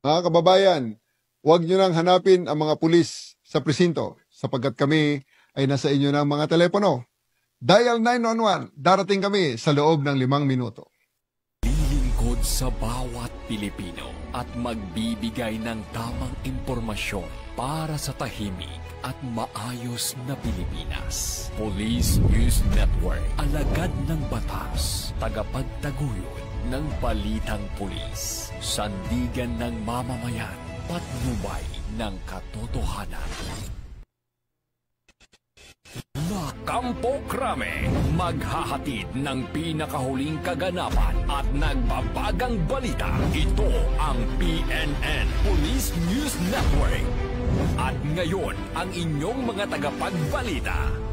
Mga kababayan, huwag nyo nang hanapin ang mga pulis sa presinto sapagkat kami ay nasa inyo ng mga telepono. Dial 911, darating kami sa loob ng 5 minuto. Lilingkod sa bawat Pilipino at magbibigay ng tamang impormasyon para sa tahimik at maayos na Pilipinas. Police News Network, alagad ng batas, tagapagtaguyod ng balitang pulis, sandigan ng mamamayan, patnubay ng katotohanan. Kampo Krame, maghahatid ng pinakahuling kaganapan at nagbabagang balita. Ito ang PNN Police News Network. At ngayon, ang inyong mga tagapagbalita.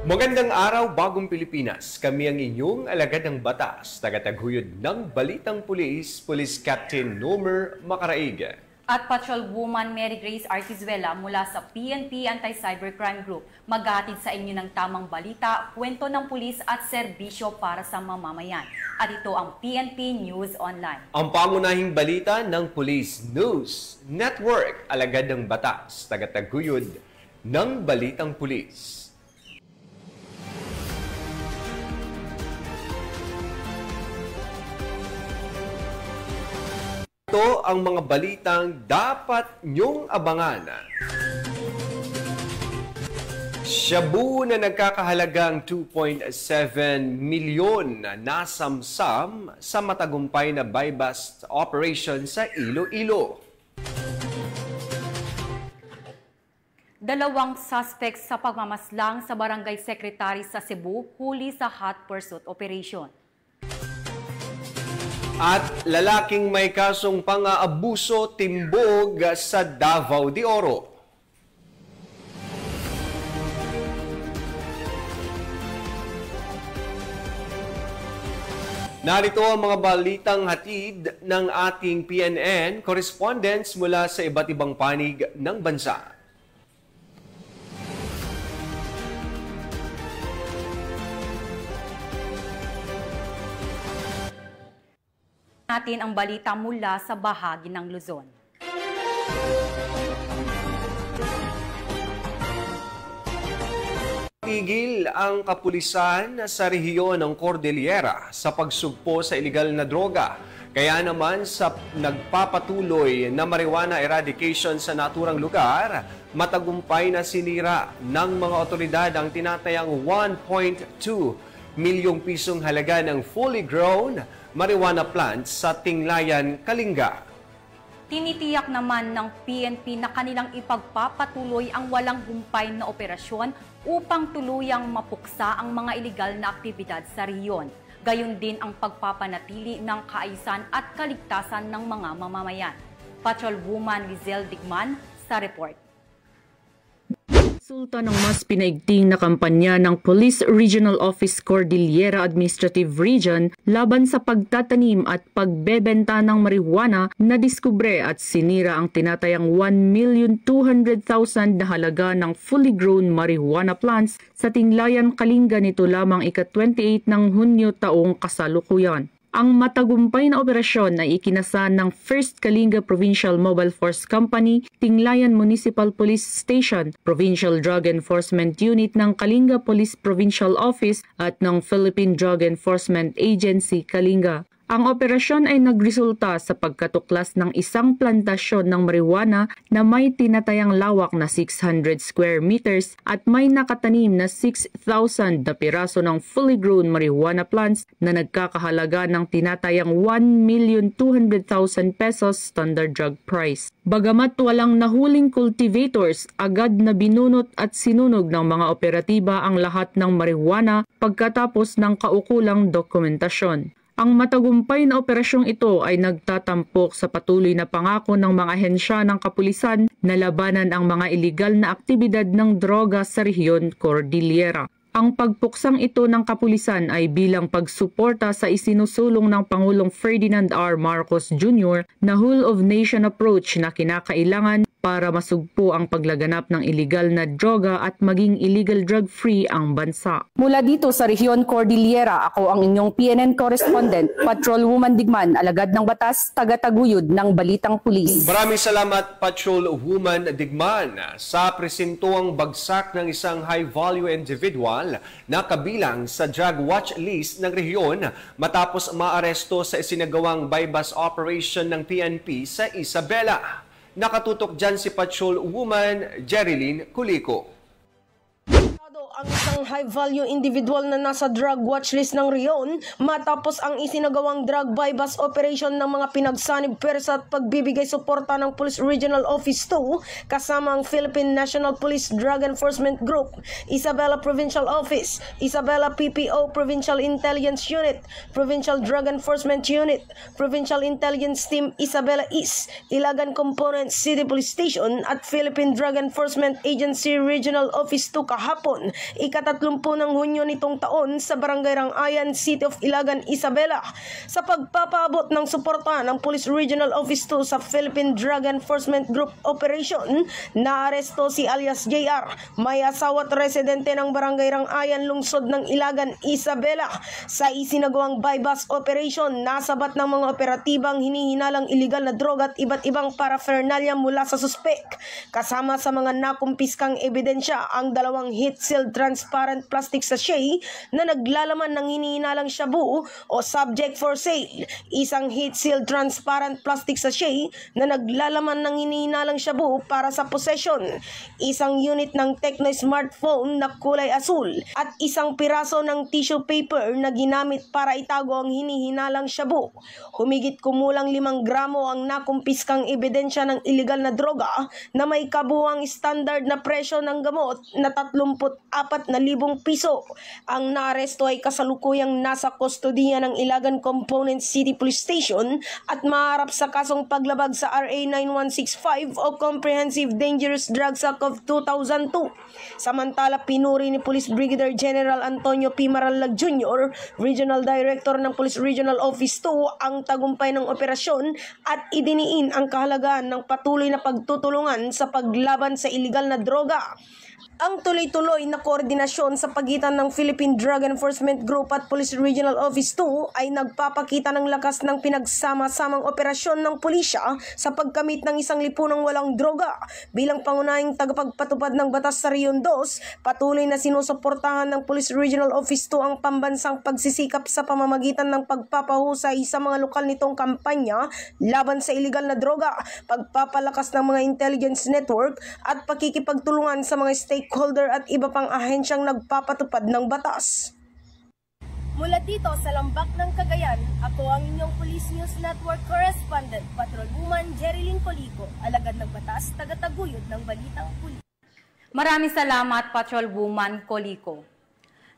Magandang araw, bagong Pilipinas. Kami ang inyong alagad ng batas, tagataguyod ng Balitang Pulis, Police Captain Nomer Macaraig. At Patrolwoman Mary Grace Artizuela mula sa PNP Anti-Cybercrime Group, maghahatid sa inyo ng tamang balita, kwento ng pulis at serbisyo para sa mamamayan. At ito ang PNP News Online. Ang pangunahing balita ng Police News Network, alagad ng batas, tagataguyod ng Balitang Pulis. Ito ang mga balitang dapat nyong abangan. Shabu na nagkakahalagang 2.7 milyon na nasamsam sa matagumpay na buy-bust operation sa Iloilo. 2 suspects sa pagmamaslang sa barangay secretary sa Cebu huli sa hot pursuit operation. At lalaking may kasong pang-aabuso timbog sa Davao de Oro. Narito ang mga balitang hatid ng ating PNN correspondents mula sa iba't ibang panig ng bansa. Natin ang balita mula sa bahagi ng Luzon. Tigil ang kapulisan sa rehiyon ng Cordillera sa pagsugpo sa ilegal na droga. Kaya naman sa nagpapatuloy na marijuana eradication sa naturang lugar, matagumpay na sinira ng mga otoridad ang tinatayang 1.2 milyong pisong halaga ng fully grown marijuana plants sa Tinglayan, Kalinga. Tinitiyak naman ng PNP na kanilang ipagpapatuloy ang walang humpay na operasyon upang tuluyang mapuksa ang mga ilegal na aktibidad sa rehiyon. Gayon din ang pagpapanatili ng kaayusan at kaligtasan ng mga mamamayan. Patrolwoman Lizelle Digman sa report. Resulta ng mas pinaigting na kampanya ng Police Regional Office Cordillera Administrative Region laban sa pagtatanim at pagbebenta ng marijuana na diskubre at sinira ang tinatayang 1,200,000 na halaga ng fully grown marijuana plants sa Tinglayan, Kalinga nito lamang ika-28 ng Hunyo taong kasalukuyan. Ang matagumpay na operasyon ay ikinasa ng 1st Kalinga Provincial Mobile Force Company, Tinglayan Municipal Police Station, Provincial Drug Enforcement Unit ng Kalinga Police Provincial Office at ng Philippine Drug Enforcement Agency, Kalinga. Ang operasyon ay nagresulta sa pagkatuklas ng isang plantasyon ng marijuana na may tinatayang lawak na 600 square meters at may nakatanim na 6,000 na piraso ng fully grown marijuana plants na nagkakahalaga ng tinatayang 1,200,000 pesos standard drug price. Bagamat walang nahuling cultivators, agad na binunot at sinunog ng mga operatiba ang lahat ng marijuana pagkatapos ng kaukulang dokumentasyon. Ang matagumpay na operasyong ito ay nagtatampok sa patuloy na pangako ng mga ahensya ng kapulisan na labanan ang mga ilegal na aktibidad ng droga sa rehiyon Cordillera. Ang pagpuksang ito ng kapulisan ay bilang pagsuporta sa isinusulong ng Pangulong Ferdinand R. Marcos Jr. na whole-of-nation approach na kinakailangan para masugpo ang paglaganap ng illegal na droga at maging illegal drug-free ang bansa. Mula dito sa Rehiyon Cordillera, ako ang inyong PNN correspondent, Patrolwoman Digman, alagad ng batas, taga-taguyod ng Balitang Pulis. Maraming salamat, Patrolwoman Digman. Sa presintuang bagsak ng isang high-value individual na kabilang sa drug watch list ng rehiyon matapos maaresto sa isinagawang bypass operation ng PNP sa Isabela. Nakatutok dyan si Patrolwoman Jerilyn Culico. Ang isang high-value individual na nasa drug watchlist ng rehiyon matapos ang isinagawang drug bypass operation ng mga pinagsanib pwersa at pagbibigay suporta ng Police Regional Office 2 kasama ang Philippine National Police Drug Enforcement Group, Isabela Provincial Office, Isabela PPO Provincial Intelligence Unit, Provincial Drug Enforcement Unit, Provincial Intelligence Team Isabela East, Ilagan Component City Police Station at Philippine Drug Enforcement Agency Regional Office 2 kahapon, ika-30 ng Hunyo nitong taon sa Barangay Rangayan, City of Ilagan, Isabela sa pagpapaabot ng suporta ng Police Regional Office 2 sa Philippine Drug Enforcement Group Operation. Naaresto si alias JR, may asawa at residente ng Barangay Rangayan, lungsod ng Ilagan, Isabela. Sa isinagawang bypass operation, nasabat ng mga operatibang hinihinalang iligal na droga at iba't ibang paraphernalia mula sa suspek. Kasama sa mga nakumpiskang ebidensya ang dalawang heat-sealed transparent plastic sachet na naglalaman ng hinihinalang shabu o subject for sale, isang heat-sealed transparent plastic sachet na naglalaman ng hinihinalang shabu para sa possession, isang unit ng Tecno smartphone na kulay asul at isang piraso ng tissue paper na ginamit para itago ang hinihinalang shabu. Humigit kumulang 5 gramo ang nakumpiskang ebidensya ng iligal na droga na may kabuuang standard na presyo ng gamot na 34,000 piso. Ang naaresto ay kasalukuyang nasa kustodiya ng Ilagan Component City Police Station at maharap sa kasong paglabag sa RA 9165 o Comprehensive Dangerous Drugs Act of 2002. Samantala, pinuri ni Police Brigadier General Antonio P. Maralag Jr., Regional Director ng Police Regional Office 2, ang tagumpay ng operasyon at idiniin ang kahalagaan ng patuloy na pagtutulungan sa paglaban sa iligal na droga. Ang tuloy-tuloy na koordinasyon sa pagitan ng Philippine Drug Enforcement Group at Police Regional Office 2 ay nagpapakita ng lakas ng pinagsama-samang operasyon ng pulisya sa pagkamit ng isang lipunang walang droga. Bilang pangunahing tagapagpatupad ng batas sa Rehiyon 2, patuloy na sinusuportahan ng Police Regional Office 2 ang pambansang pagsisikap sa pamamagitan ng pagpapahusay sa mga lokal nitong kampanya laban sa iligal na droga, pagpapalakas ng mga intelligence network at pakikipagtulungan sa mga stakeholder at iba pang ahensyang nagpapatupad ng batas. Mula dito sa Lambak ng Cagayan, ako ang inyong Police News Network Correspondent, Patrolwoman Jerilyn Culico, alagad ng batas, taga-taguyod ng Balitang Pulis. Maraming salamat, Patrolwoman Culico.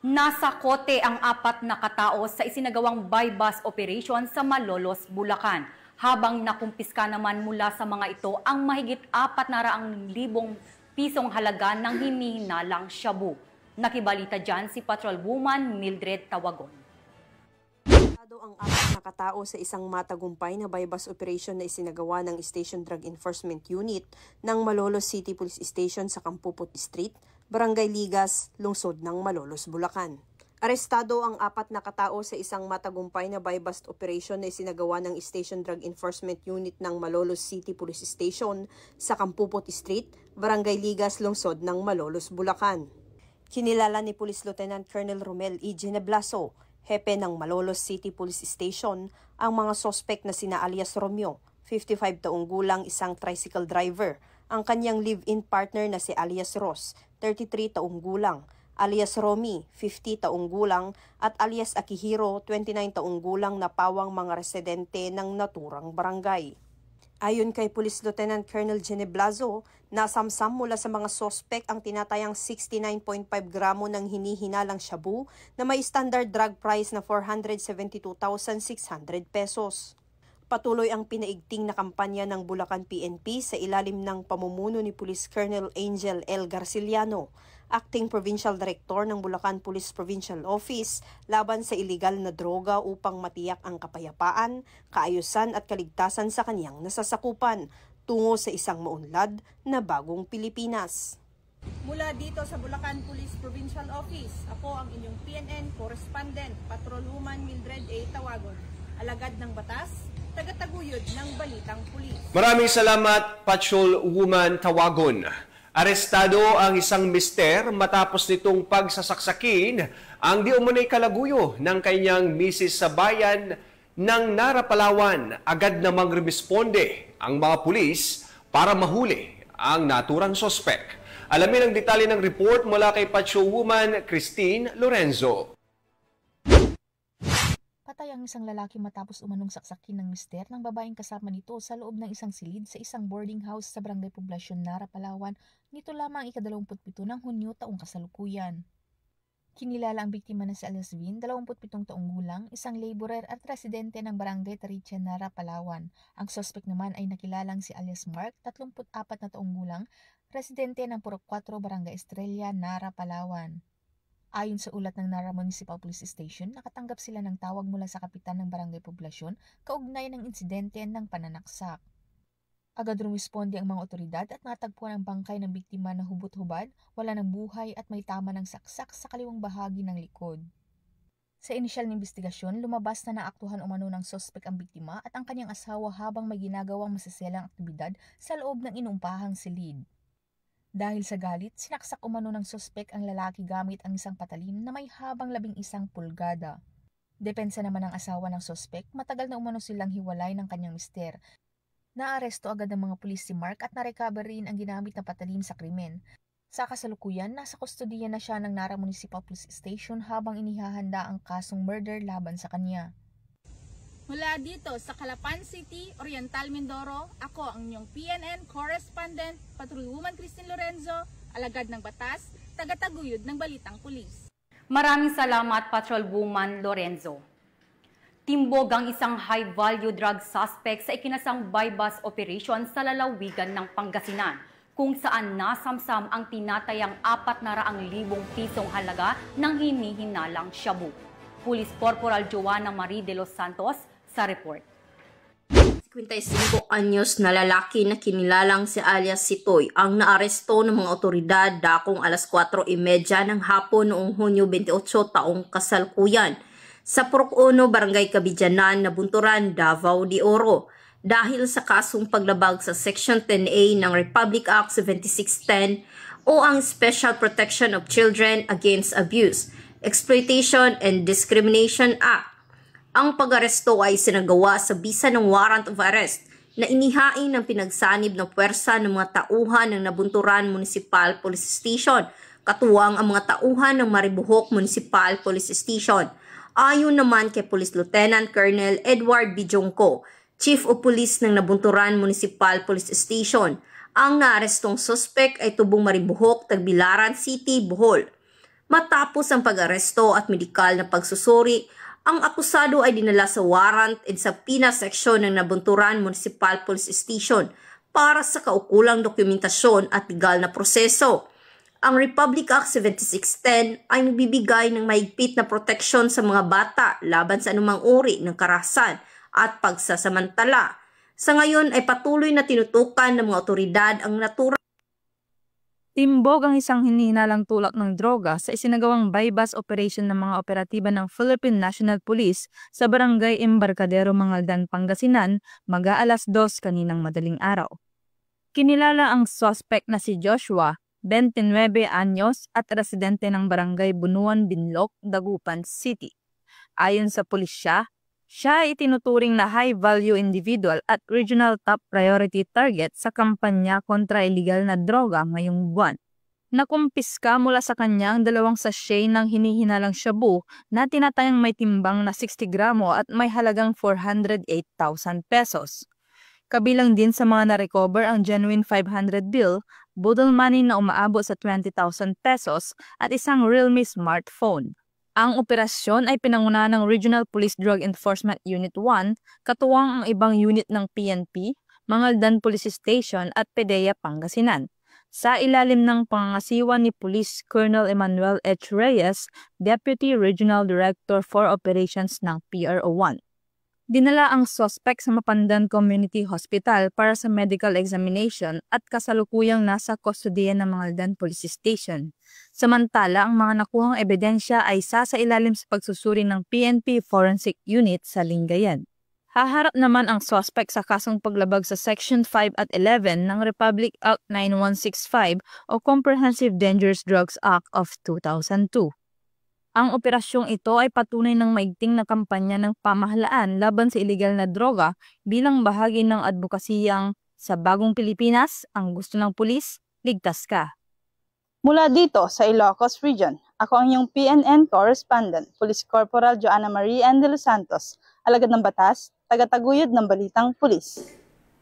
Nasa kote ang 4 na katao sa isinagawang bypass operation sa Malolos, Bulacan, habang nakumpiska naman mula sa mga ito ang mahigit 400,000 pisong halaga ng hinihinalang shabu. Nakibalita dyan si Patrolwoman Mildred Tawagon. Ang 4 na katao sa isang matagumpay na bypass operation na isinagawa ng Station Drug Enforcement Unit ng Malolos City Police Station sa Kampuput Street, Barangay Ligas, lungsod ng Malolos, Bulacan. Arestado ang 4 na katao sa isang matagumpay na bypass operation na isinagawa ng Station Drug Enforcement Unit ng Malolos City Police Station sa Kampuput Street, Barangay Ligas, lungsod ng Malolos, Bulacan. Kinilala ni Police Lieutenant Colonel Romel E. Gineblaso, hepe ng Malolos City Police Station, ang mga sospek na sina alias Romeo, 55 taong gulang, isang tricycle driver, ang kanyang live-in partner na si alias Ross, 33 taong gulang, alias Romy, 50 taong gulang, at alias Akihiro, 29 taong gulang na pawang mga residente ng naturang barangay. Ayon kay Police Lieutenant Colonel Gineblaso, nasamsam mula sa mga sospek ang tinatayang 69.5 gramo ng hinihinalang shabu na may standard drug price na 472,600 pesos. Patuloy ang pinaigting na kampanya ng Bulacan PNP sa ilalim ng pamumuno ni Police Colonel Angel L. Garciliano, Acting Provincial Director ng Bulacan Police Provincial Office, laban sa iligal na droga upang matiyak ang kapayapaan, kaayusan at kaligtasan sa kanyang nasasakupan. tungo sa isang maunlad na bagong Pilipinas. Mula dito sa Bulacan Police Provincial Office, ako ang inyong PNN Correspondent, Patrolwoman Mildred A. Tawagon, alagad ng batas, tagataguyod ng balitang pulis. Maraming salamat, Patrolwoman Tawagon. Arestado ang isang mister matapos nitong pagsasaksakin ang di umunay kalaguyo ng kanyang misis sa bayan ng Nara, Palawan. Agad namang rumisponde ang mga pulis para mahuli ang naturang sospek. Alamin ang detalye ng report mula kay Patrolwoman Christine Lorenzo. Patay ang isang lalaki matapos umanong saksakin ng mister ng babaeng kasama nito sa loob ng isang silid sa isang boarding house sa Barangay Poblasyon, Nara, Palawan, nito lamang ika-27 ng Hunyo taong kasalukuyan. Kinilala ang biktima na si Alias Vin, 27 taong gulang, isang laborer at residente ng Barangay Taricha, Nara, Palawan. Ang suspect naman ay nakilalang si Alias Mark, 34 na taong gulang, residente ng Purok 4, Barangay Estrella, Nara, Palawan. Ayon sa ulat ng Nara Municipal Police Station, nakatanggap sila ng tawag mula sa kapitan ng Barangay Poblasyon kaugnay ng insidente ng pananaksak. Agad rumisponde ang mga otoridad at natagpuan ang bangkay ng biktima na hubot-hubad, wala ng buhay at may tama ng saksak sa kaliwang bahagi ng likod. Sa inisyal na investigasyon, lumabas na naaktuhan umano ng sospek ang biktima at ang kanyang asawa habang may ginagawang masiselang aktibidad sa loob ng inumpahang silid. Dahil sa galit, sinaksak umano ng sospek ang lalaki gamit ang isang patalim na may habang 11 pulgada. Depensa naman ng asawa ng sospek, matagal na umano silang hiwalay ng kanyang mister. Naaresto agad ng mga pulis si Mark at narecover rin ang ginamit na patalim sa krimen. Sa kasalukuyan, nasa kustodiya na siya ng Nara Municipal Police Station habang inihahanda ang kasong murder laban sa kanya. Mula dito sa Calapan City, Oriental Mindoro, ako ang inyong PNN Correspondent, Patrolwoman Christine Lorenzo, alagad ng batas, tagataguyod ng balitang pulis. Maraming salamat, Patrolwoman Lorenzo. Timbog ang isang high-value drug suspect sa ikinasang buy-bust operation sa lalawigan ng Pangasinan, kung saan nasamsam ang tinatayang 400,000 pisong halaga ng hinihinalang shabu. Police Corporal Joanna Marie de los Santos sa report. 55 anyos na lalaki na kinilalang si alias Sitoy ang naaresto ng mga otoridad dakong alas 4:30 ng hapon noong Hunyo 28 taong kasalukuyan sa Purok 1, Barangay Kabidyanan, Nabunturan, Davao de Oro dahil sa kasong paglabag sa Section 10A ng Republic Act 7610 o ang Special Protection of Children Against Abuse, Exploitation and Discrimination Act. Ang pag-aresto ay sinagawa sa bisa ng warrant of arrest na inihain ng pinagsanib ng puwersa ng mga tauhan ng Nabunturan Municipal Police Station, katuwang ang mga tauhan ng Maribojoc Municipal Police Station. Ayon naman kay Police Lieutenant Colonel Edward Bijongco, Chief of Police ng Nabunturan Municipal Police Station, ang naarestong suspect ay tubong Maribojoc, Tagbilaran City, Bohol. Matapos ang pag-aresto at medikal na pagsusuri, ang akusado ay dinala sa warrant and sa PINA section ng Nabunturan Municipal Police Station para sa kaukulang dokumentasyon at legal na proseso. Ang Republic Act 7610 ay nagbibigay ng mahigpit na proteksyon sa mga bata laban sa anumang uri ng karahasan at pagsasamantala. Sa ngayon ay patuloy na tinutukan ng mga otoridad ang naturang Timbog ang isang hinihinalang tulak ng droga sa isinagawang buy-bust operation ng mga operatiba ng Philippine National Police sa Barangay Embarcadero, Mangaldan, Pangasinan, mag-aalas 2 kaninang madaling araw. Kinilala ang suspect na si Joshua, 29 anyos at residente ng Barangay Bunuan, Binloc, Dagupan City. Ayon sa pulisya, siya ay itinuturing na high-value individual at regional top priority target sa kampanya kontra iligal na droga ngayong buwan. Nakumpiska mula sa kanya ang 2 sachet ng hinihinalang shabu na tinatayang may timbang na 60 gramo at may halagang 408,000 pesos. Kabilang din sa mga na-recover ang genuine 500 bill, budol money na umaabot sa 20,000 pesos at isang Realme smartphone. Ang operasyon ay pinangunahan ng Regional Police Drug Enforcement Unit 1, katuwang ang ibang unit ng PNP, Mangaldan Police Station at PDEA Pangasinan. Sa ilalim ng pangangasiwa ni Police Colonel Emmanuel H. Reyes, Deputy Regional Director for Operations ng PRO1. Dinala ang suspect sa Mapandan Community Hospital para sa medical examination at kasalukuyang nasa kustodiya ng Mangaldan Police Station. Samantala, ang mga nakuhang ebidensya ay sasailalim sa pagsusuri ng PNP Forensic Unit sa Lingayen. Haharap naman ang suspect sa kasong paglabag sa Section 5 at 11 ng Republic Act 9165 o Comprehensive Dangerous Drugs Act of 2002. Ang operasyong ito ay patunay ng maigting na kampanya ng pamahalaan laban sa iligal na droga bilang bahagi ng advokasiyang sa Bagong Pilipinas, ang gusto ng pulis, ligtas ka. Mula dito sa Ilocos Region, ako ang iyong PNN Correspondent, Police Corporal Joanna Marie N. de los Santos, alagad ng batas, tagataguyod ng Balitang Pulis.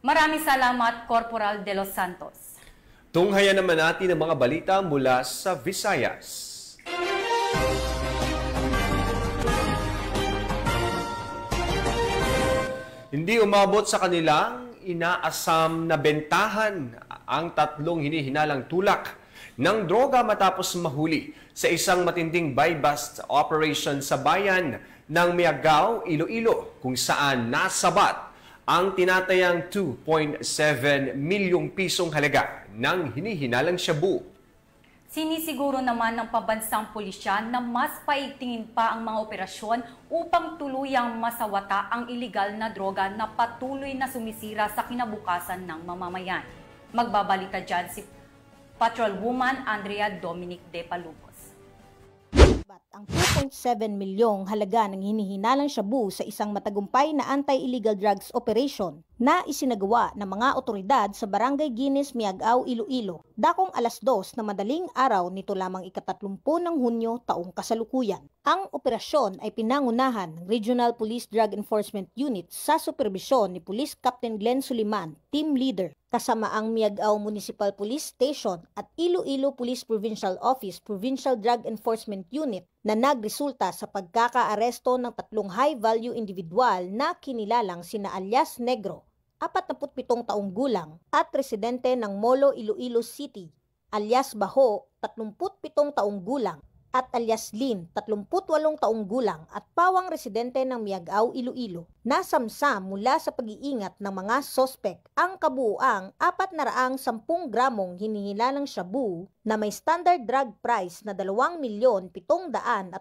Maraming salamat, Corporal de los Santos. Tunghayan naman natin ang mga balita mula sa Visayas. Hindi umabot sa kanilang inaasam na bentahan ang tatlong hinihinalang tulak ng droga matapos mahuli sa isang matinding buy-bust operation sa bayan ng Miagao, Iloilo, kung saan nasabat ang tinatayang 2.7 milyong pisong halaga ng hinihinalang shabu. Sinisiguro naman ng pambansang pulisyan na mas paigtingin pa ang mga operasyon upang tuluyang masawata ang iligal na droga na patuloy na sumisira sa kinabukasan ng mamamayan. Magbabalita dyan si Patrolwoman Andrea Dominic de Palubos. Ang 2.7 milyong halaga ng hinihinalang shabu sa isang matagumpay na anti-illegal drugs operation na isinagawa ng mga otoridad sa Barangay Guinness, Miagao, Iloilo, dakong alas 2 na madaling araw nito lamang ika-30 ng Hunyo taong kasalukuyan. Ang operasyon ay pinangunahan ng Regional Police Drug Enforcement Unit sa superbisyon ni Police Captain Glenn Suliman, team leader, kasama ang Miagao Municipal Police Station at Iloilo Police Provincial Office Provincial Drug Enforcement Unit na nagresulta sa pagkakaaresto ng tatlong high-value individual na kinilalang sina alias Negro, 47 taong gulang, at residente ng Molo, Iloilo City, alias Baho, 37 taong gulang, at alias Lin, 38 taong gulang at pawang residente ng Miagao, Iloilo. Nasamsam mula sa pag-iingat ng mga sospek ang kabuuang 410 gramong hinihilalang shabu na may standard drug price na 2,788,000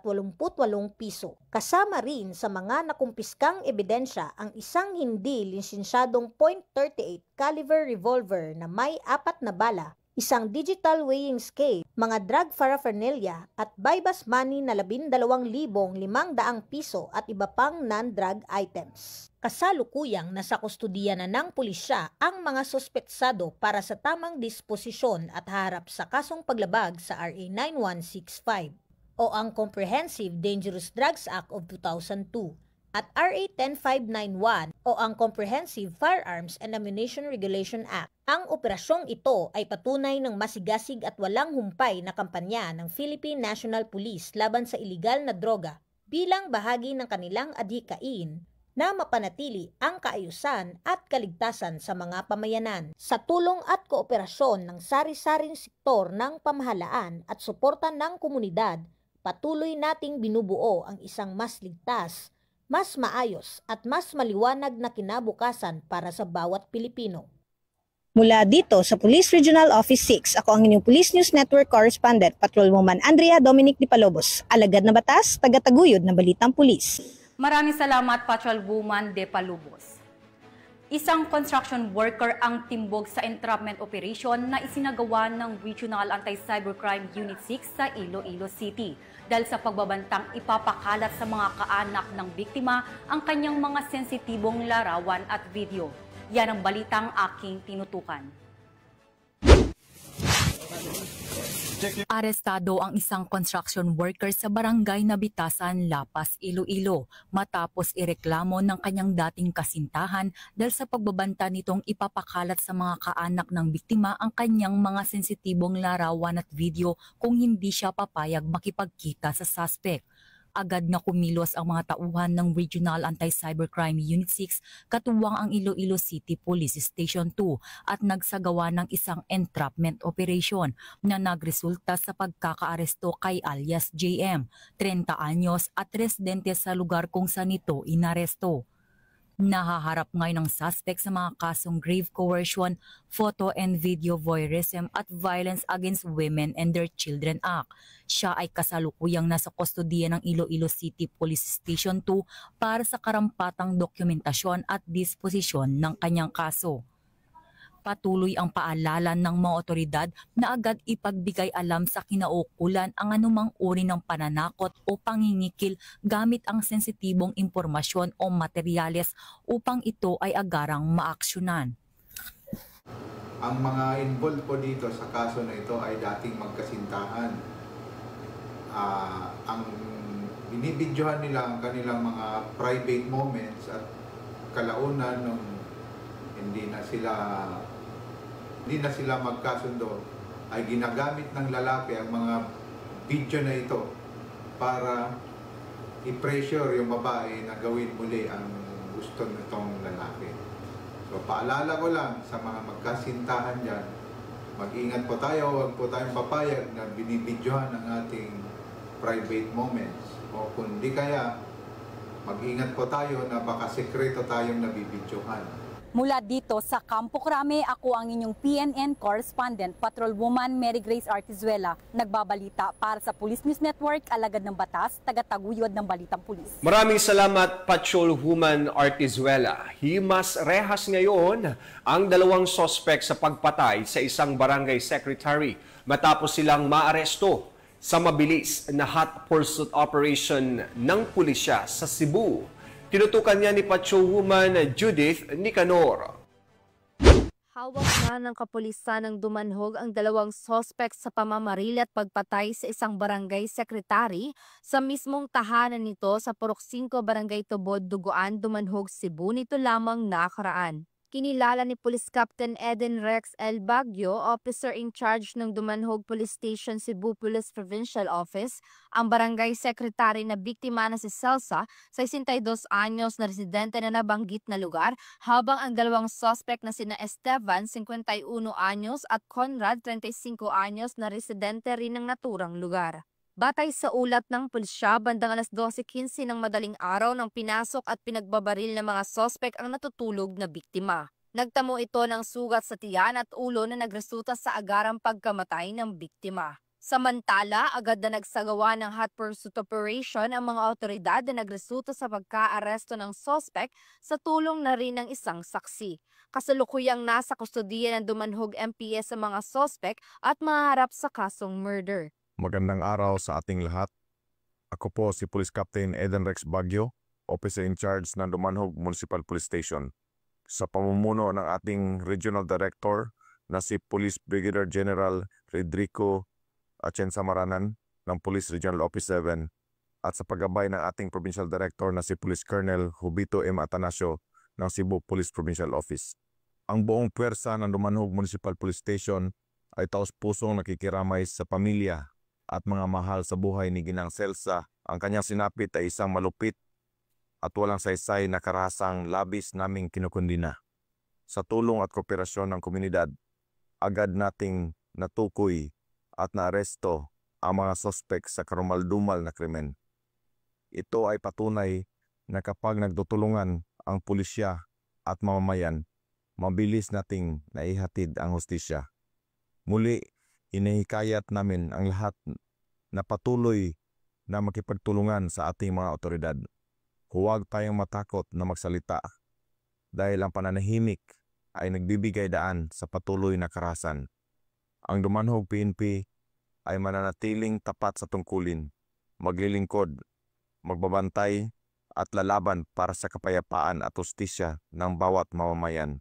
piso. Kasama rin sa mga nakumpiskang ebidensya ang isang hindi lisensyadong .38 caliber revolver na may 4 na bala, isang digital weighing scale, mga drug paraphernalia at buy-bust money na 12,500 piso at iba pang non-drug items. Kasalukuyang nasa kustudiya na ng pulisya ang mga suspetsado para sa tamang disposisyon at harap sa kasong paglabag sa RA 9165 o ang Comprehensive Dangerous Drugs Act of 2002 at RA 10591 o ang Comprehensive Firearms and Ammunition Regulation Act. Ang operasyong ito ay patunay ng masigasig at walang humpay na kampanya ng Philippine National Police laban sa iligal na droga bilang bahagi ng kanilang adhikain na mapanatili ang kaayusan at kaligtasan sa mga pamayanan. Sa tulong at kooperasyon ng sari-saring sektor ng pamahalaan at suporta ng komunidad, patuloy nating binubuo ang isang mas ligtas, mas maayos at mas maliwanag na kinabukasan para sa bawat Pilipino. Mula dito sa Police Regional Office 6, ako ang inyong Police News Network Correspondent, Patrolwoman Andrea Dominic de Palubos, alagad na batas, tagataguyod ng Balitang Pulis. Maraming salamat, Patrolwoman de Palubos. Isang construction worker ang timbog sa entrapment operation na isinagawa ng Regional Anti-Cybercrime Unit 6 sa Iloilo City dahil sa pagbabantang ipapakalat sa mga kaanak ng biktima ang kanyang mga sensitibong larawan at video. Yan ang balitang aking tinutukan. Arestado ang isang construction worker sa barangay Nabitasan, Lapas, Iloilo matapos ireklamo ng kanyang dating kasintahan dahil sa pagbabanta nitong ipapakalat sa mga kaanak ng biktima ang kanyang mga sensitibong larawan at video kung hindi siya papayag makipagkita sa suspect. Agad na kumilos ang mga tauhan ng Regional Anti-Cybercrime Unit 6 katuwang ang Iloilo City Police Station 2 at nagsagawa ng isang entrapment operation na nagresulta sa pagkakaaresto kay alias JM, 30 anyos at residente sa lugar kung saan ito inaresto. Nahaharap ngayon ng suspect sa mga kasong grave coercion, photo and video voyeurism at Violence Against Women and Their Children Act. Siya ay kasalukuyang nasa kustodiya ng Iloilo City Police Station 2 para sa karampatang dokumentasyon at disposisyon ng kanyang kaso. Patuloy ang paalala ng mga otoridad na agad ipagbigay alam sa kinaukulan ang anumang uri ng pananakot o pangingikil gamit ang sensitibong impormasyon o materyales upang ito ay agarang maaksyonan. Ang mga involved po dito sa kaso na ito ay dating magkasintahan. Ang binibidyohan nila ang kanilang mga private moments at kalaunan nung hindi na sila magkasundo ay ginagamit ng lalaki ang mga video na ito para i-pressure yung babae na gawin muli ang gusto nitong lalaki. So paalala ko lang sa mga magkasintahan dyan, mag-ingat po tayo, huwag po tayong papayag na binibidyohan ang ating private moments. O kundi kaya, mag-ingat po tayo na baka sekreto tayong nabibidyohan. Mula dito sa Campo Crame, ako ang inyong PNN correspondent, Patrolwoman Mary Grace Artizuela, nagbabalita para sa Police News Network, alagad ng batas, tagataguyod ng balitang pulis. Maraming salamat, Patrolwoman Artizuela. Himas rehas ngayon ang dalawang sospek sa pagpatay sa isang barangay secretary matapos silang maaresto sa mabilis na hot pursuit operation ng pulisya sa Cebu. Tinutukan niya ni Patrolwoman Judith Nicanor. Hawak na ng kapulisan ng Dumanhog ang dalawang sospek sa pamamaril at pagpatay sa isang barangay secretary sa mismong tahanan nito sa Purok 5 Barangay Tubod, Duguan, Dumanhog, Cebu nito lamang nakaraan. Kinilala ni Police Captain Eden Rex L. Baguio, officer in charge ng Dumanhog Police Station, Cebu Police Provincial Office, ang barangay secretary na biktima na si Celsa, 62 anyos na residente na nabanggit na lugar, habang ang dalawang suspect na sina Esteban, 51 anyos at Conrad, 35 anyos na residente rin ng naturang lugar. Batay sa ulat ng pulisya, bandang alas 12:15 ng madaling araw nang pinasok at pinagbabaril ng mga sospek ang natutulog na biktima. Nagtamo ito ng sugat sa tiyan at ulo na nagresulta sa agarang pagkamatay ng biktima. Samantala, agad na nagsagawa ng hot pursuit operation ang mga otoridad na nagresulta sa pagka-aresto ng sospek sa tulong na rin ng isang saksi. Kasalukuyang nasa kustodiya ng Dumanhog MPS sa mga sospek at maharap sa kasong murder. Magandang araw sa ating lahat. Ako po si Police Captain Eden Rex Baguio, Officer in Charge ng Dumanhog Municipal Police Station. Sa pamumuno ng ating Regional Director na si Police Brigadier General Rodrigo Atienza Maranan ng Police Regional Office 7 at sa paggabay ng ating Provincial Director na si Police Colonel Hubito M. Atanasio ng Cebu Police Provincial Office. Ang buong puwersa ng Dumanhog Municipal Police Station ay taos-pusong nakikiramay sa pamilya at mga mahal sa buhay ni Ginang Celsa. Ang kanyang sinapit ay isang malupit at walang saysay na karahasang labis naming kinukundina. Sa tulong at kooperasyon ng komunidad, agad nating natukoy at naaresto ang mga sospek sa karumal-dumal na krimen. Ito ay patunay na kapag nagtutulungan ang pulisya at mamamayan, mabilis nating naihatid ang hustisya. Muli, inihikayat namin ang lahat na patuloy na makipagtulungan sa ating mga otoridad. Huwag tayong matakot na magsalita dahil ang pananahimik ay nagbibigay daan sa patuloy na karahasan. Ang Dumanhog PNP ay mananatiling tapat sa tungkulin, maglilingkod, magbabantay at lalaban para sa kapayapaan at hustisya ng bawat mamamayan.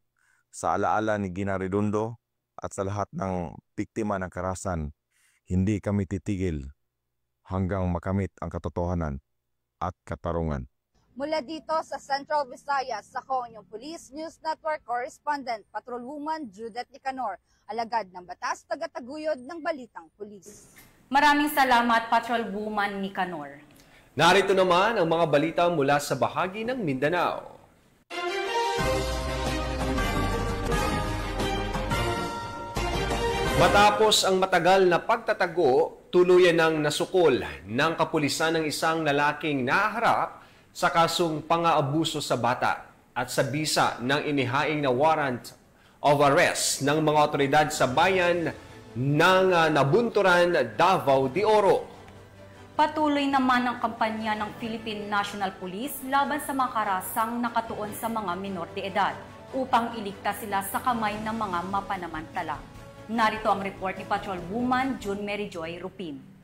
Sa alaala ni Gina Redondo at sa lahat ng biktima ng karahasan, hindi kami titigil hanggang makamit ang katotohanan at katarungan. Mula dito sa Central Visayas, ako ang inyong Police News Network Correspondent, Patrolwoman Judith Nicanor, alagad ng batas, tagataguyod ng balitang pulis. Maraming salamat, Patrolwoman Nicanor. Narito naman ang mga balita mula sa bahagi ng Mindanao. Matapos ang matagal na pagtatago, tuluyan ng nasukol ng kapulisan ng isang lalaking naharap sa kasong pang-aabuso sa bata. at sa bisa ng inihaing na warrant of arrest ng mga otoridad sa bayan ng Nabunturan, Davao de Oro. Patuloy naman ang kampanya ng Philippine National Police laban sa mga karasang nakatuon sa mga minor de edad upang iligtas sila sa kamay ng mga mapanamantala. Narito ang report ni Patrolwoman June Mary Joy Rupin.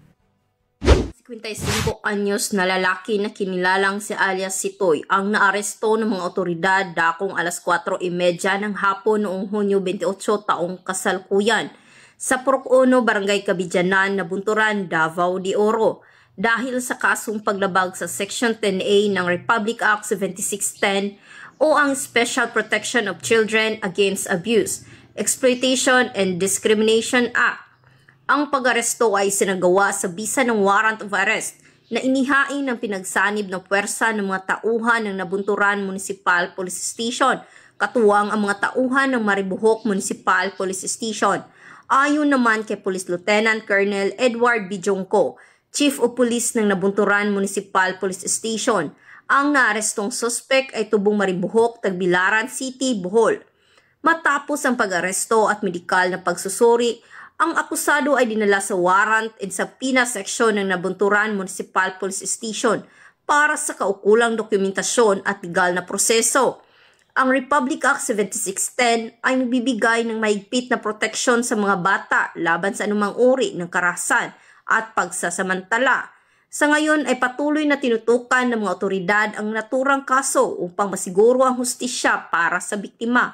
55 anyos na lalaki na kinilalang si alias Sitoy ang naaresto ng mga otoridad dakong alas 4:30 ng hapon noong Hunyo 28 taong kasalukuyan sa Purok 1, Barangay Kabidyanan, Nabunturan, Davao de Oro dahil sa kasong paglabag sa Section 10A ng Republic Act 7610 o ang Special Protection of Children Against Abuse, Exploitation and Discrimination Act. Ang pag-aresto ay sinagawa sa bisa ng warrant of arrest na inihain ng pinagsanib ng puwersa ng mga tauhan ng Nabunturan Municipal Police Station, katuwang ang mga tauhan ng Maribojoc Municipal Police Station. Ayon naman kay Police Lieutenant Colonel Edward Bijongco, Chief of Police ng Nabunturan Municipal Police Station, ang naarestong suspect ay tubong Maribojoc, Tagbilaran City, Bohol. Matapos ang pag-aresto at medikal na pagsusuri, ang akusado ay dinala sa warrant and subpoena section ng Nabunturan Municipal Police Station para sa kaukulang dokumentasyon at legal na proseso. Ang Republic Act 7610 ay nagbibigay ng mahigpit na proteksyon sa mga bata laban sa anumang uri ng karahasan at pagsasamantala. Sa ngayon ay patuloy na tinutukan ng mga otoridad ang naturang kaso upang masiguro ang hustisya para sa biktima.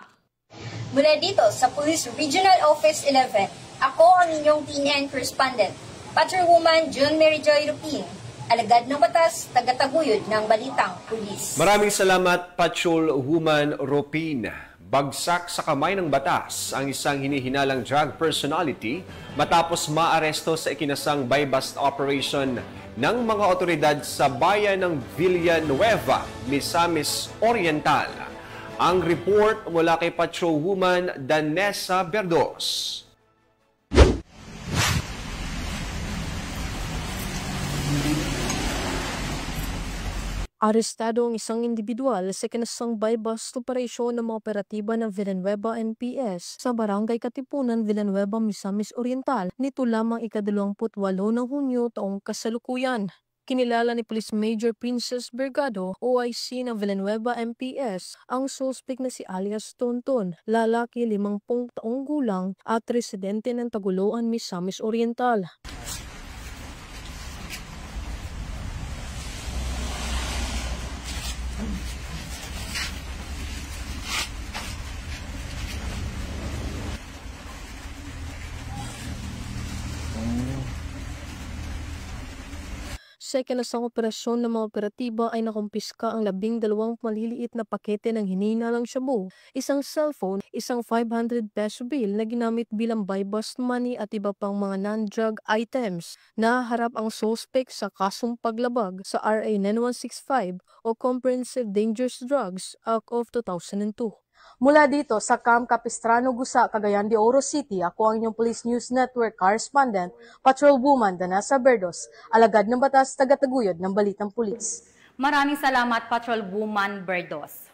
Mula dito sa Police Regional Office 11, ako ang inyong PNN correspondent, Patrolwoman June Mary Joy Rupin, alagad ng batas, tagataguyod ng balitang pulis. Maraming salamat, Patrolwoman Rupin. Bagsak sa kamay ng batas ang isang hinihinalang drug personality matapos maaresto sa ikinasang buy-bust operation ng mga otoridad sa bayan ng Villanueva, Misamis Oriental. Ang report mula kay Patrolwoman Danessa Berdos. Arestado ang isang individual sa kinasang buy-bust operasyon ng mga operatiba ng Villanueva NPS sa Barangay Katipunan, Villanueva, Misamis Oriental nito lamang ika-28 ng Hunyo taong kasalukuyan. Kinilala ni Police Major Princess Bergado, OIC ng Villanueva MPS, ang suspect na si alias Tonton, lalaki 50 taong gulang at residente ng Taguluan, Misamis Oriental. Sa ikinasang operasyon ng mga operatiba ay nakumpiska ang 12 maliliit na pakete ng hinihinalang shabu, isang cellphone, isang 500 peso bill na ginamit bilang buy-bust money at iba pang mga non-drug items. Naharap ang suspect sa kasong paglabag sa RA 9165 o Comprehensive Dangerous Drugs Act of 2002. Mula dito sa Camp Capistrano, Gusa, Cagayan de Oro City, ako ang inyong Police News Network correspondent, Patrolwoman Danessa Berdos, alagad ng batas, tagataguyod ng balitang pulis. Maraming salamat, Patrolwoman Berdos.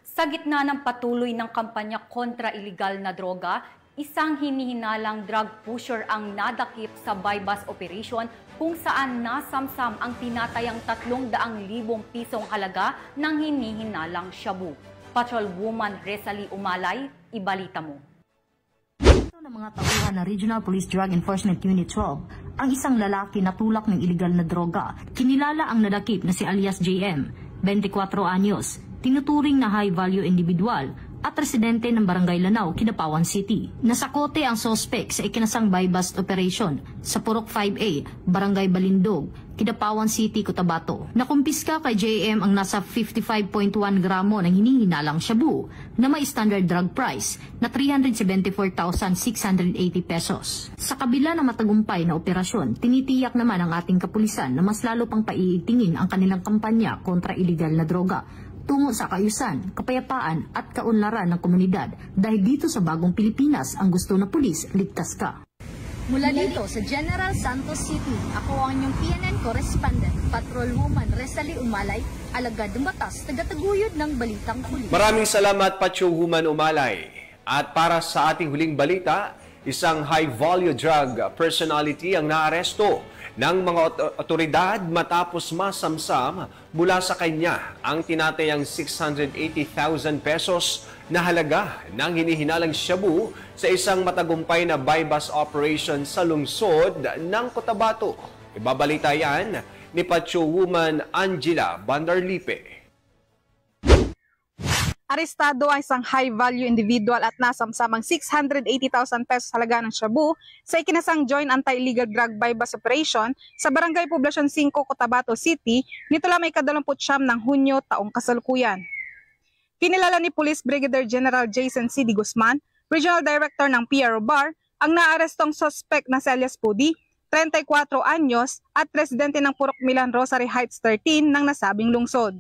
Sa gitna ng patuloy ng kampanya kontra iligal na droga, isang hinihinalang drug pusher ang nadakip sa buy-bust operation kung saan nasamsam ang tinatayang 300,000 pisong halaga ng hinihinalang shabu. Patrolwoman Resali Umalay, ibalita mo. Ng mga tauhan na Regional Police Drug Enforcement Unit 12, ang isang lalaki na tulak ng iligal na droga. Kinilala ang nadakip na si alias JM, 24 anyos, tinuturing na high-value individual at residente ng Barangay Lanao, Kidapawan City. Nasakote ang suspect sa ikinasang buy-bust operation sa Purok 5A, Barangay Balindog, Kidapawan City, Cotabato. Nakumpiska kay JM ang nasa 55.1 gramo ng hinihinalang shabu na may standard drug price na 374,680 pesos. Sa kabila ng matagumpay na operasyon, tinitiyak naman ang ating kapulisan na mas lalo pang paiigtingin ang kanilang kampanya kontra iligal na droga tungo sa kaayusan, kapayapaan at kaunlaran ng komunidad dahil dito sa bagong Pilipinas ang gusto na pulis, ligtas ka. Mula dito sa General Santos City, ako ang inyong PNN correspondent, Patrolwoman Resali Umalay, alagad ng batas, tagataguyod ng balitang pulis. Maraming salamat, Patyo Human Umalay. At para sa ating huling balita, isang high-value drug personality ang naaresto ng mga otoridad matapos masamsam mula sa kanya ang tinatayang 680,000 pesos na halaga ng hinihinalang shabu sa isang matagumpay na buy-bust operation sa lungsod ng Cotabato. Ibabalita yan ni Patyo Woman Angela Bandarlipe. Arestado ang isang high-value individual at nasamsamang 680,000 pesos halaga ng shabu sa ikinasang joint anti-illegal drug buy-bust operation sa Barangay Poblacion 5, Cotabato City nito lamang ika-29 ng Hunyo taong kasalukuyan. Kinilala ni Police Brigadier General Jason C. D. Guzman, Regional Director ng PRO BAR, ang naarestong suspect na si alias Pudi, 34 anyos at residente ng Purok Milan Rosary Heights 13 ng nasabing lungsod.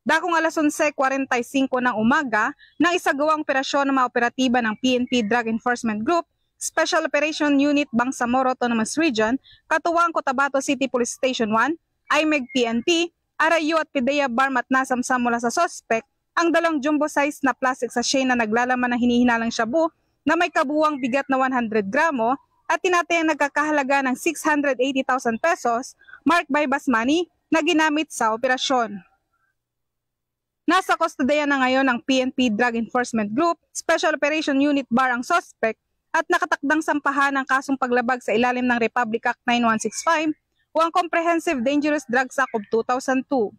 Dakong alas 11:45 ng umaga, nang isagawang operasyon ng mga operatiba ng PNP Drug Enforcement Group, Special Operation Unit Bangsamoro Autonomous Region, katuwang Cotabato City Police Station 1, IMEG PNP, RIU at PIDEA Barmat nasamsam mula sa suspect ang dalawang jumbo-size na plastic sachet na naglalaman ng hinihinalang shabu na may kabuuang bigat na 100 gramo at tinatayang nagkakahalaga ng 680,000 pesos marked by bus money na ginamit sa operasyon. Nasa kustodiya na ngayon ng PNP Drug Enforcement Group, Special Operation Unit BAR ang suspect at nakatakdang sampahan ng kasong paglabag sa ilalim ng Republic Act 9165 o ang Comprehensive Dangerous Drugs Act of 2002.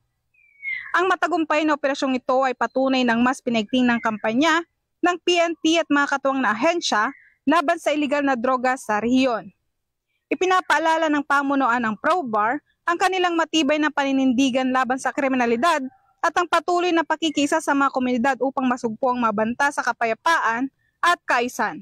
Ang matagumpay na operasyong ito ay patunay ng mas pinaigting ng kampanya ng PNP at mga katuwang na ahensya laban sa iligal na droga sa rehiyon. Ipinapaalala ng pamunuan ng ProBAR ang kanilang matibay na paninindigan laban sa kriminalidad at ang patuloy na pakikisa sa mga komunidad upang masugpo ang mabanta sa kapayapaan at kaayusan.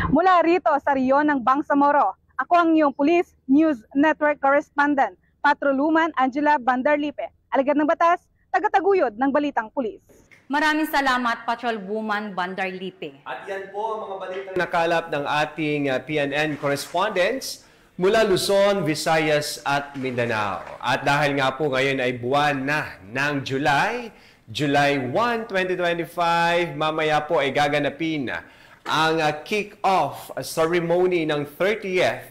Mula rito sa rehiyon ng Bangsamoro, ako ang iyong Police News Network Correspondent, Patrolwoman Angela Bandarlipe, alagad ng batas, tagataguyod ng balitang pulis. Maraming salamat, Patrolwoman Bandarlipe. At yan po ang mga balitang nakalap ng ating PNN correspondents mula Luzon, Visayas at Mindanao. At dahil nga po ngayon ay buwan na ng July 1, 2025, mamaya po ay gaganapin ang kick-off ceremony ng 30th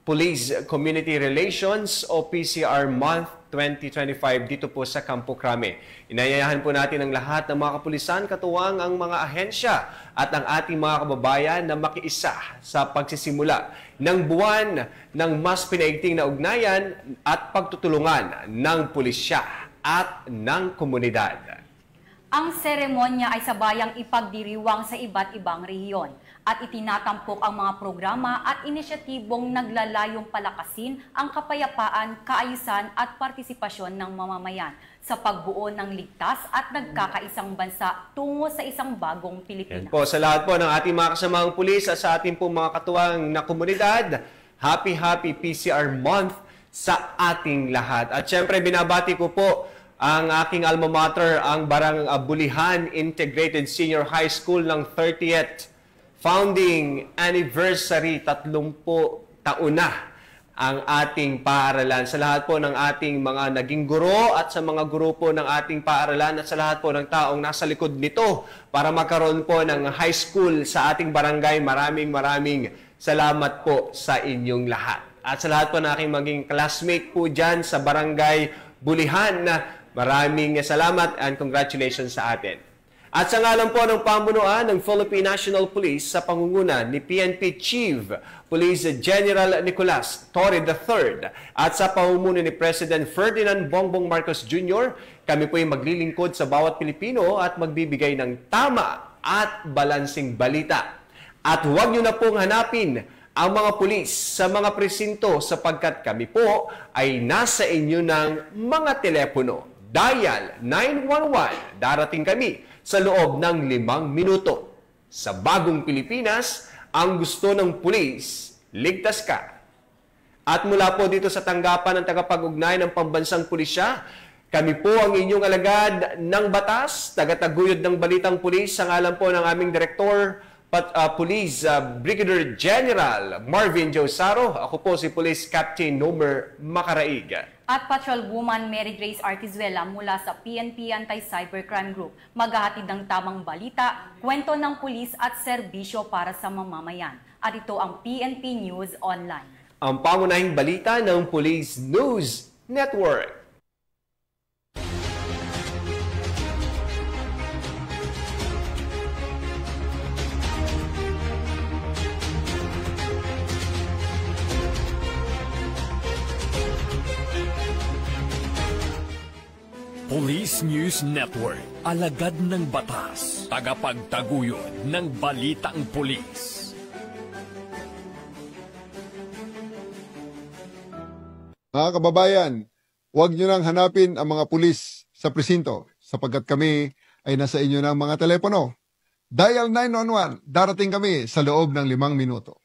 Police Community Relations o PCR Month 2025 dito po sa Campo Crame. Inayayahan po natin ang lahat ng mga kapulisan, katuwang ang mga ahensya at ang ating mga kababayan na makiisa sa pagsisimula ng buwan ng mas pinaigting na ugnayan at pagtutulungan ng pulisya at ng komunidad. Ang seremonya ay sabayang ipagdiriwang sa iba't ibang rehiyon at itinatampok ang mga programa at inisyatibong naglalayong palakasin ang kapayapaan, kaayusan at partisipasyon ng mamamayan sa pagbuo ng ligtas at nagkakaisang bansa tungo sa isang bagong Pilipinas. Yan po, sa lahat po ng ating mga kasamahang pulis at sa ating po mga katuwang na komunidad, happy PCR Month sa ating lahat. At syempre binabati ko po ang aking alma mater, ang Barang Bulihan Integrated Senior High School ng 30th founding anniversary, 30 taon na ang ating paaralan. Sa lahat po ng ating mga naging guro at sa mga guro po ng ating paaralan at sa lahat po ng taong nasa likod nito para magkaroon po ng high school sa ating barangay, maraming salamat po sa inyong lahat. At sa lahat po ng aking maging classmate po dyan sa Barangay Bulihan, maraming salamat and congratulations sa atin. At sa ngalan po ng pamunuan ng Philippine National Police sa pangunguna ni PNP Chief Police General Nicolas Torre III at sa pamumuno ni President Ferdinand Bongbong Marcos Jr., kami po ay maglilingkod sa bawat Pilipino at magbibigay ng tama at balansing balita. At huwag nyo na pong hanapin ang mga pulis sa mga presinto sapagkat kami po ay nasa inyo ng mga telepono. Dial 911, darating kami sa loob ng 5 minuto. Sa bagong Pilipinas, ang gusto ng pulis, ligtas ka. At mula po dito sa tanggapan ng tagapag-ugnay ng Pambansang Pulisya, kami po ang inyong alagad ng batas, tagataguyod ng balitang pulis, sa ngalan po ng aming Direktor, Police Brigadier General Marvin Josaro. Ako po si Police Captain Nomer Macaraig. At Patrolwoman Mary Grace Artizuela mula sa PNP Anti-Cybercrime Group maghahatid ng tamang balita, kwento ng pulis at serbisyo para sa mamamayan. At ito ang PNP News Online. Ang pangunahing balita ng Police News Network. Police News Network, alagad ng batas, tagapagtaguyod ng balitang pulis. Mga kababayan, huwag nyo nang hanapin ang mga pulis sa presinto sapagkat kami ay nasa inyo ng mga telepono. Dial 911, darating kami sa loob ng 5 minuto.